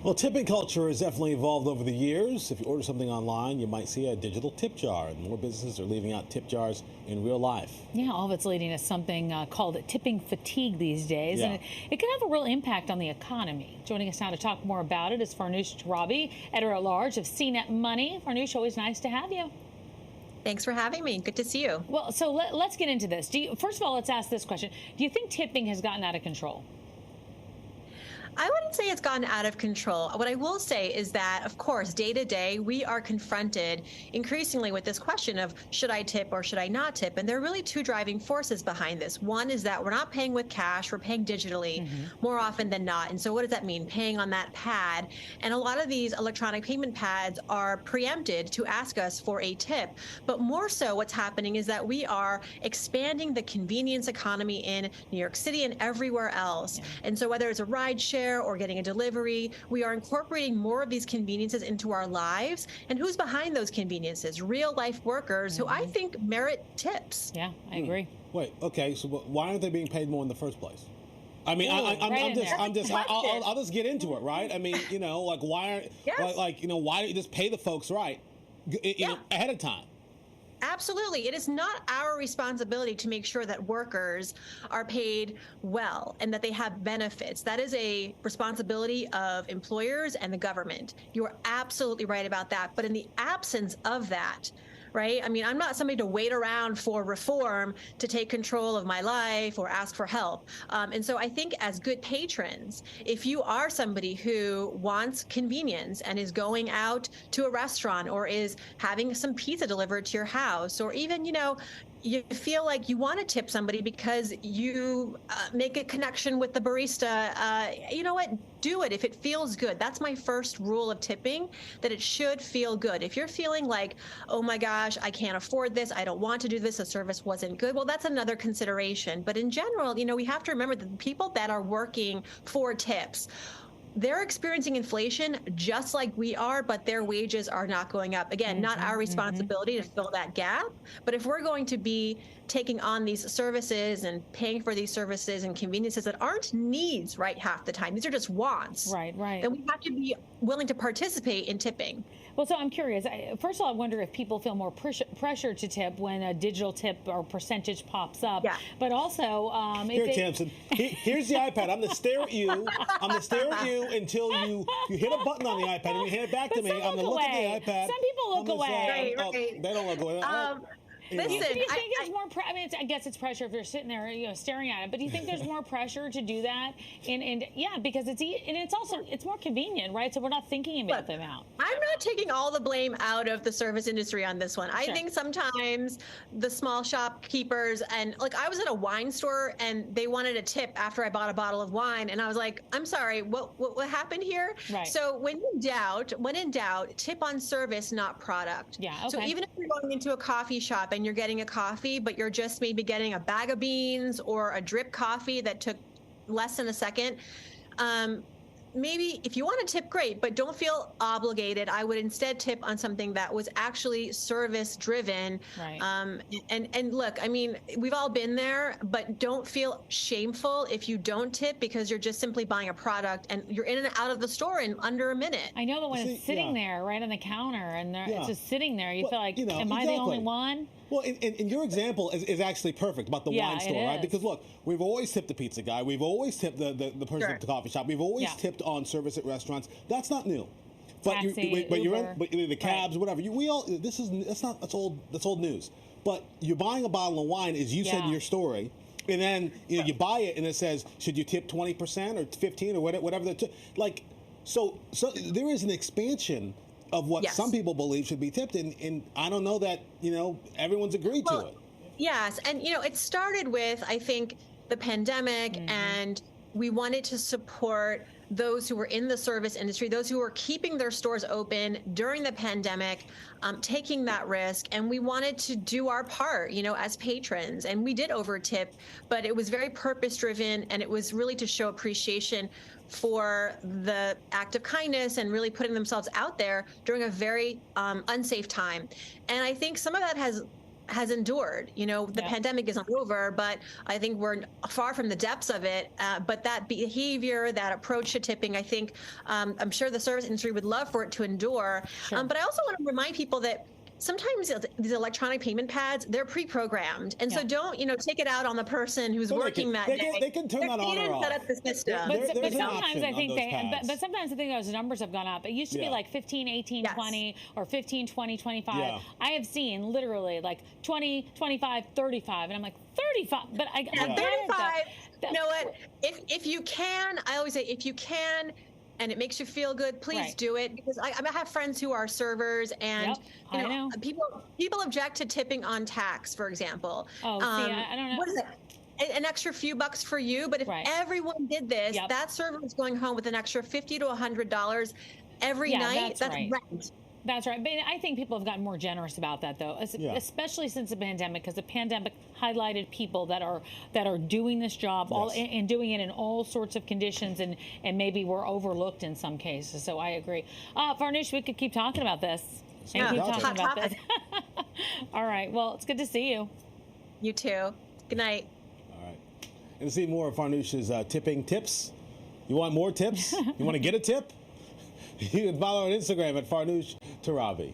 Well, tipping culture has definitely evolved over the years. If you order something online, you might see a digital tip jar, and more businesses are leaving out tip jars in real life. Yeah, all of it's leading to something called tipping fatigue these days, Yeah. and it can have a real impact on the economy. Joining us now to talk more about it is Farnoosh Torabi, editor-at-large of CNET Money. Farnoosh, always nice to have you. Thanks for having me. Good to see you. Well, so let's get into this. First of all, let's ask this question. Do you think tipping has gotten out of control? I wouldn't say it's gotten out of control. What I will say is that, of course, day to day, we are confronted increasingly with this question of should I tip or should I not tip? And there are really two driving forces behind this. One is that we're not paying with cash, we're paying digitally more often than not. And so what does that mean? Paying on that pad. And a lot of these electronic payment pads are preempted to ask us for a tip. But more so, what's happening is that we are expanding the convenience economy in New York City and everywhere else. And so whether it's a ride share or getting a delivery, we are incorporating more of these conveniences into our lives. And who's behind those conveniences? Real life workers who I think merit tips. Yeah, I agree. Wait, okay, so why aren't they being paid more in the first place? I mean, Ooh, I'll just get into it, right? I mean, like why aren't, why don't you just pay the folks right, ahead of time? Absolutely. It is not our responsibility to make sure that workers are paid well and that they have benefits. That is a responsibility of employers and the government. You are absolutely right about that. But in the absence of that, right? I mean, I'm not somebody to wait around for reform to take control of my life or ask for help. And so I think as good patrons, if you are somebody who wants convenience and is going out to a restaurant or is having some pizza delivered to your house, or even, you feel like you want to tip somebody because you make a connection with the barista, you know what? Do it if it feels good. That's my first rule of tipping, that it should feel good. If you're feeling like, oh my gosh, I can't afford this, I don't want to do this, the service wasn't good, well, that's another consideration. But in general, we have to remember that the people that are working for tips, they're experiencing inflation just like we are, but their wages are not going up. Again, not our responsibility to fill that gap. But if we're going to be taking on these services and paying for these services and conveniences that aren't needs, right, half the time, these are just wants. Right. Then we have to be willing to participate in tipping. Well, so I'm curious. First of all, I wonder if people feel more pressure to tip when a digital tip or percentage pops up. Yeah. But also, Here, Tamsin, here's the iPad. I'm going to stare at you. I'm going to stare at you until you hit a button on the iPad and you hand it back to me. I'm going to look at the iPad. Some people look away. Right. They don't look away. Do you think there's more? I mean, I guess it's pressure if they're sitting there, staring at it. But do you think there's more pressure to do that? And yeah, because it's more convenient, right? So we're not thinking about them out. I'm not taking all the blame out of the service industry on this one. I think sometimes the small shopkeepers and I was at a wine store and they wanted a tip after I bought a bottle of wine, and I was like, I'm sorry, what happened here? Right. So when in doubt, tip on service, not product. Yeah. Okay. So even if you're going into a coffee shop and you're getting a coffee, but you're just maybe getting a bag of beans or a drip coffee that took less than a second, maybe if you want to tip, great, but don't feel obligated. I would instead tip on something that was actually service driven. Right. And look, I mean, we've all been there, but don't feel shameful if you don't tip because you're just simply buying a product and you're in and out of the store in under a minute. I know that when it's sitting there right on the counter and it's just sitting there, you feel like, am I the only one? Well, and your example is actually perfect about the wine store, right? Because look, we've always tipped the pizza guy. We've always tipped the person at the coffee shop. We've always tipped on service at restaurants. That's not new. But Taxi, you're the cabs, whatever. That's old news. But you're buying a bottle of wine, as you said in your story, and then you buy it and it says, should you tip 20% or 15 or whatever so there is an expansion of what some people believe should be tipped, and I don't know that everyone's agreed to it. Yes, and it started with, I think, the pandemic, and we wanted to support those who were in the service industry, those who were keeping their stores open during the pandemic, taking that risk. And we wanted to do our part, as patrons. And we did over tip, but it was very purpose driven. And it was really to show appreciation for the act of kindness and really putting themselves out there during a very unsafe time. And I think some of that has has endured. You know, the pandemic isn't over, but I think we're far from the depths of it. But that behavior, that approach to tipping, I think, I'm sure the service industry would love for it to endure. Sure. But I also want to remind people that sometimes these electronic payment pads, they're pre-programmed. And so don't, take it out on the person who's working that day. They can turn that on or off. Set up the system. But sometimes I think but sometimes I think those numbers have gone up. It used to be like 15, 18, 20 or 15, 20, 25. Yeah. I have seen literally like 20, 25, 35. And I'm like, 35? But I get it, 35. You know what? If you can, I always say, if you can, and it makes you feel good, please do it. Because I have friends who are servers, and I know. people object to tipping on tax, for example. Oh, see, I don't know. What is it? An extra few bucks for you, but if everyone did this, that server is going home with an extra $50 to $100 every night. That's rent. That's right. But I think people have gotten more generous about that, though, especially since the pandemic, because the pandemic highlighted people that are doing this job and doing it in all sorts of conditions, and maybe were overlooked in some cases. So I agree. Farnoosh, we could keep talking about this. And keep talking about this. All right. Well, it's good to see you. You too. Good night. All right. And to see more of Farnoosh's tipping tips, you want more tips? You want to get a tip? You can follow her on Instagram at Farnoosh Torabi.